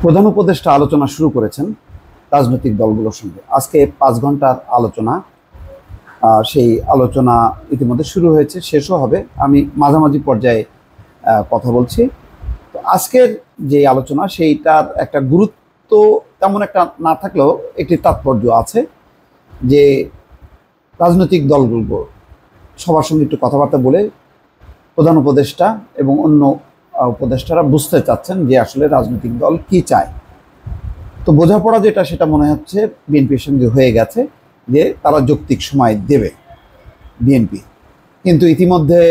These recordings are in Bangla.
প্রধান উপদেষ্টা আলোচনা শুরু করেছেন রাজনৈতিক দলগুলোর সঙ্গে। আজকে 5 ঘন্টার আলোচনা। সেই আলোচনা ইতিমধ্যে শুরু হয়েছে, শেষও হবে। আমি মাঝামাঝি পর্যায়ে কথা বলছি। তো আজকের যে আলোচনা সেইটার একটা গুরুত্ব তেমন একটা না থাকলেও একটি তাৎপর্য আছে যে রাজনৈতিক দলগুলো সবার সঙ্গে একটু কথাবার্তা বলে প্রধান উপদেষ্টা এবং অন্য উপদেষ্টারা বুঝতে চাচ্ছেন যে আসলে রাজনৈতিক দল কি চায়। তো বোঝাপড়া যেটা সেটা মনে হচ্ছে বিএনপির সঙ্গে হয়ে গেছে যে তারা যৌক্তিক সময় দেবে বিএনপি, কিন্তু ইতিমধ্যে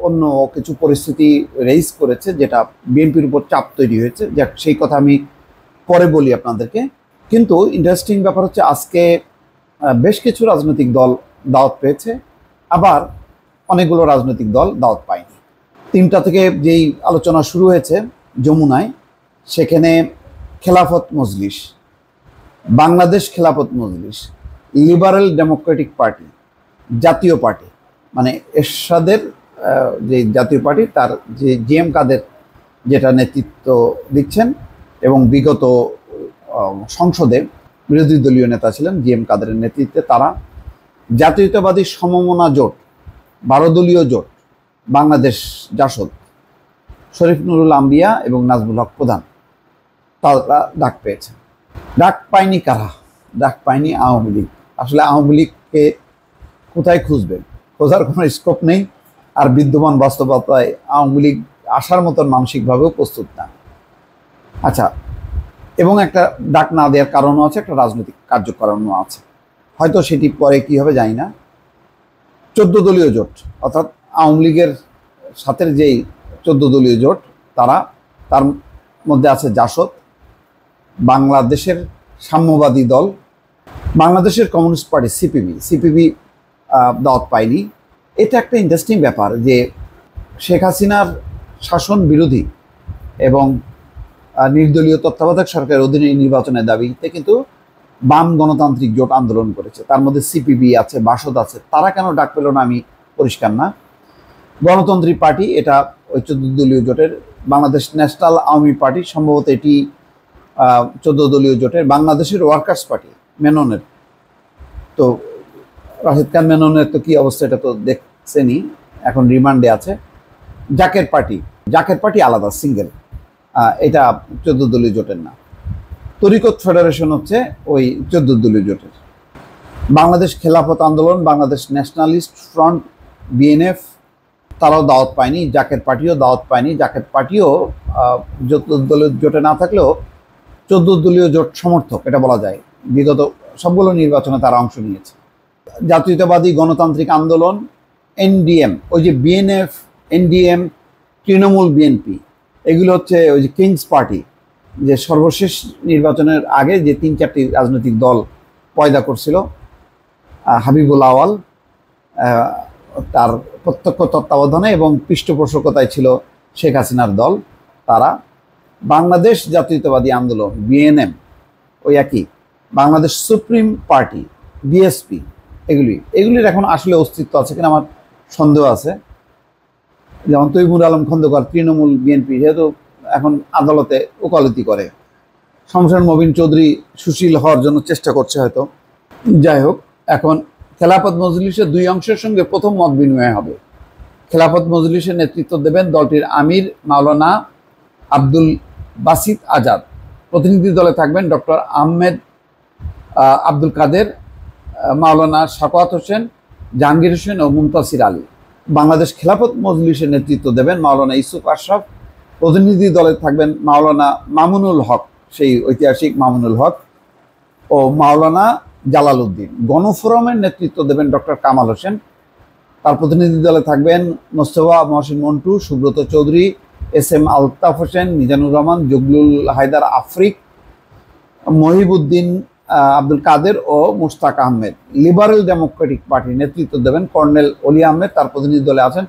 অন্য কিছু পরিস্থিতি রেইজ করেছে যেটা বিএনপির উপর চাপ তৈরি হয়েছে। যাক, সেই কথা আমি পরে বলি আপনাদেরকে। কিন্তু ইন্টারেস্টিং ব্যাপার হচ্ছে আজকে বেশ কিছু রাজনৈতিক দল দাওয়াত পেয়েছে, আবার অনেকগুলো রাজনৈতিক দল দাওয়াত পায়নি। 3টা থেকে যেই আলোচনা শুরু হয়েছে যমুনায়, সেখানে Khelafat Majlis, Bangladesh Khelafat Majlis, liberal Democratic party, জাতীয় পার্টি মানে এরশাদের যে জাতীয় পার্টি, তার যে জিএম কাদের যেটা নেতৃত্ব দিচ্ছেন এবং বিগত সংসদে বিরোধী দলীয় নেতা ছিলেন জিএম কাদেরের নেতৃত্বে, তারা জাতীয়তাবাদী সমমনা জোট, 12 দলীয় জোট, বাংলাদেশ জাসদ, শরীফ নুরুল আম্বিয়া এবং নাজমুল হক প্রধান, তারা ডাক পেয়েছে। ডাক পায়নি কারা? ডাক পায়নি আওয়ামী লীগ। আসলে আওয়ামী লীগকে কোথায় খুঁজবেন? খোঁজার কোনো স্কোপ নেই। আর বিদ্যমান বাস্তবতায় আওয়ামী লীগ আসার মতন মানসিকভাবেও প্রস্তুত না। আচ্ছা, এবং একটা ডাক না দেওয়ার কারণও আছে, একটা রাজনৈতিক কার্যকারণও আছে। হয়তো সেটি পরে কী হবে জানি না। 14 দলীয় জোট, অর্থাৎ আওয়ামী লীগের সাথে যেই 14 দলীয় জোট, তার মধ্যে আছে জাসদ, বাংলাদেশের সাম্যবাদী দল, বাংলাদেশের কমিউনিস্ট পার্টি সিপিবি দাওয়াত পায়নি। এটা একটা ইন্টারেস্টিং ব্যাপার যে শেখ হাসিনার শাসন বিরোধী এবং নির্দলীয় তত্ত্বাবধায়ক সরকারের অধীনে নির্বাচনের দাবিতে কিন্তু বাম গণতান্ত্রিক জোট আন্দোলন করেছে। তার মধ্যে সিপিবি আছে, বাসদ আছে। তারা কেন ডাক পেল না আমি পরিষ্কার না। গণতান্ত্রিক পার্টি, এটা ওই 14 দলীয় জোটের। বাংলাদেশ ন্যাশনাল আওয়ামী পার্টি, সম্ভবত এটি 14 দলীয় জোটের। বাংলাদেশের ওয়ার্কার্স পার্টি মেননের, তো রাশিদ খান মেননের তো কী অবস্থা এটা তো দেখছেনই, এখন রিমান্ডে আছে। জাকের পার্টি আলাদা, সিঙ্গেল, এটা 14 দলীয় জোটের না। তরিকত ফেডারেশন হচ্ছে ওই 14 দলীয় জোটের। বাংলাদেশ খেলাফত আন্দোলন, বাংলাদেশ ন্যাশনালিস্ট ফ্রন্ট, বিএনএফ, তারাও দাওয়াত পায়নি। জাকের পার্টিও দাওয়াত পায়নি। জাকের পার্টিও 14 দলীয় জোটে না থাকলেও 14 দলীয় জোট সমর্থক, এটা বলা যায়। বিগত সবগুলো নির্বাচনে তারা অংশ নিয়েছে। জাতীয়তাবাদী গণতান্ত্রিক আন্দোলন, এনডিএম, ওই যে বিএনএফ, এনডিএম, তৃণমূল, বিএনপি, এগুলো হচ্ছে ওই যে কিংস পার্টি, যে সর্বশেষ নির্বাচনের আগে যে 3-4টি রাজনৈতিক দল পয়দা করছিল। হাবিবুল আওয়াল, তার প্রত্যক্ষ তত্ত্বাবধানে এবং পৃষ্ঠপোষকতায় ছিল শেখ হাসিনার দল, তারা। বাংলাদেশ জাতীয়তাবাদী আন্দোলন, বিএনএম, ওই একই। বাংলাদেশ সুপ্রিম পার্টি, বিএসপি, এগুলির এখন আসলে অস্তিত্ব আছে কিনা আমার সন্দেহ আছে। যেমন তৈমুর আলম খন্দকার, তৃণমূল, বিএনপি, যেহেতু এখন আদালতে ওকালতি করে। শমশের মবিন চৌধুরী সুশীল হওয়ার জন্য চেষ্টা করছে হয়তো। যাই হোক, এখন খেলাফত মজলিসের 2 অংশের সঙ্গে প্রথম মত বিনিময় হবে। খেলাফত মজলিসের নেতৃত্ব দেবেন দলটির আমির মাওলানা আব্দুল বাসিত আজাদ। প্রতিনিধি দলে থাকবেন ডক্টর আহমেদ আব্দুল কাদের, মাওলানা শাকওয়াত হোসেন, জাহাঙ্গীর হোসেন ও মুমতাসির আলী। বাংলাদেশ খেলাফত মজলিসের নেতৃত্ব দেবেন মাওলানা ইউসুফ আশরাফ। প্রতিনিধি দলে থাকবেন মাওলানা মামুনুল হক, সেই ঐতিহাসিক মামুনুল হক, ও মাওলানা জালাল উদ্দিন। গণফোরামের নেতৃত্ব দেবেন ডক্টর কামাল হোসেন। তার প্রতিনিধি দলে থাকবেন মোস্তফা মহসিন মন্টু, সুব্রত চৌধুরী, SM আলতাফ হোসেন, মিজানুর রহমান, জগলুল হায়দার আফ্রিক, মহিবুদ্দিন আব্দুল কাদের ও মুশতাক আহমেদ। লিবারেল ডেমোক্রেটিক পার্টির নেতৃত্ব দেবেন কর্নেল অলি আহমেদ। তার প্রতিনিধি দলে আছেন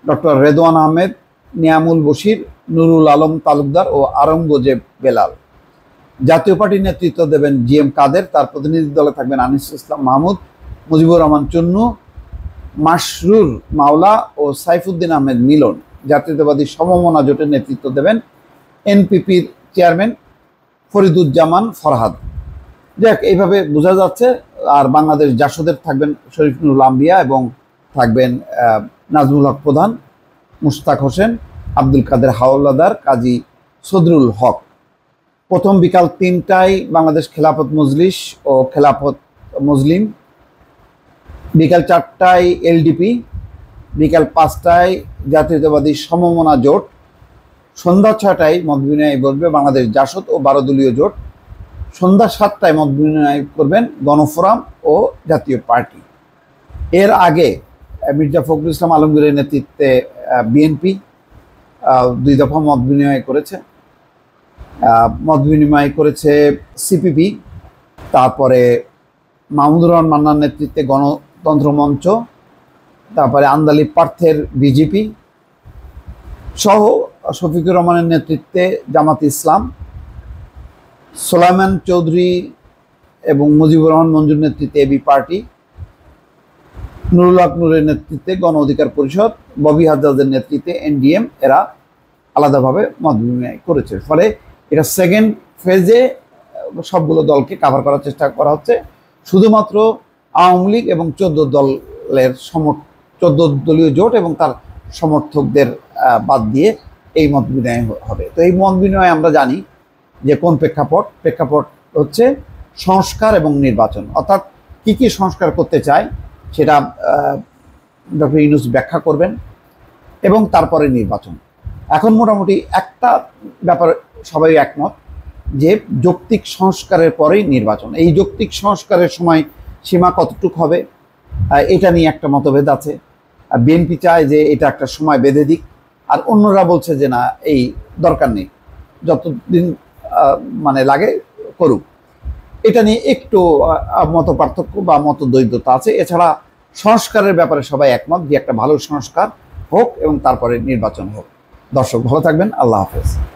ডক্টর রেদওয়ান আহমেদ, নিয়ামুল বশির, নুরুল আলম তালুকদার ও আরঙ্গজেব বেলাল। জাতীয় পার্টির নেতৃত্ব দেবেন জিএম কাদের। তার প্রতিনিধি দলে থাকবেন আনিসুল ইসলাম মাহমুদ, মুজিবুর রহমান চুন্নু, মাসরুর মাওলা ও সাইফুদ্দিন আহমেদ মিলন। জাতীয়তাবাদী সমমনা জোটের নেতৃত্ব দেবেন এনপিপির চেয়ারম্যান ফরিদুজ্জামান ফরহাদ। যাক, এইভাবে বোঝা যাচ্ছে। আর বাংলাদেশ জাসদের থাকবেন শরীফ নুরুল আম্বিয়া এবং থাকবেন নাজমুল হক প্রধান, মুশতাক হোসেন, আব্দুল কাদের হাওলাদার, কাজী সদরুল হক। প্রথম বিকাল 3টায় বাংলাদেশ খেলাফত মজলিস ও খেলাফত মুসলিম, বিকাল 4টায় এলডিপি, বিকাল 5টায় জাতীয়তাবাদী সমমনা জোট, সন্ধ্যা 6টায় মত বিনিময় বলবে বাংলাদেশ জাসদ ও 12 দলীয় জোট, সন্ধ্যা 7টায় মত বিনিময় করবেন গণফোরাম ও জাতীয় পার্টি। এর আগে মির্জা ফখরুল ইসলাম আলমগীরের নেতৃত্বে বিএনপি 2 দফা মত বিনিময় করেছে। মত বিনিময় করেছে সিপিবি, তারপরে মাহমুদুর রহমান মান্নার নেতৃত্বে গণতন্ত্র মঞ্চ, তারপরে আন্দালি পার্থের বিজেপি সহ শফিকুর রহমানের নেতৃত্বে জামাত ইসলাম, সোলাইমান চৌধুরী এবং মুজিবুর রহমান মঞ্জুর নেতৃত্বে এবি পার্টি, নুরুল হক নূরের নেতৃত্বে গণ অধিকার পরিষদ, ববি হাজ্জাজের নেতৃত্বে এনডিএম, এরা আলাদাভাবে মত বিনিময় করেছে। ফলে এটা সেকেন্ড ফেজে সবগুলো দলকে কাভার করার চেষ্টা করা হচ্ছে। শুধুমাত্র আওয়ামী লীগ এবং 14 দলীয় জোট এবং তার সমর্থকদের বাদ দিয়ে এই মত বিনিময় হবে। তো এই মত বিনিময়ে আমরা জানি যে কোন প্রেক্ষাপট হচ্ছে সংস্কার এবং নির্বাচন, অর্থাৎ কি কি সংস্কার করতে চায় সেটা ডক্টর ইউনূস ব্যাখ্যা করবেন এবং তারপরে নির্বাচন। এখন মোটামুটি একটা ব্যাপার সবাই একমত যে যৌক্তিক সংস্কারের পরেই নির্বাচন। এই যৌক্তিক সংস্কারের সময় সীমা কতটুক হবে এটা নিয়ে একটা মতভেদ আছে। বিএনপি চায় যে এটা একটা সময় বেঁধে দিক, আর অন্যরা বলছে যে না, এই দরকার নেই, যতদিন মানে লাগে করুক। এটা নিয়ে একটু মত পার্থক্য বা মতদ্বৈধতা আছে। এছাড়া সংস্কারের ব্যাপারে সবাই একমত যে একটা ভালো সংস্কার হোক এবং তারপরে নির্বাচন হোক। দর্শক ভালো থাকবেন, আল্লাহ হাফেজ।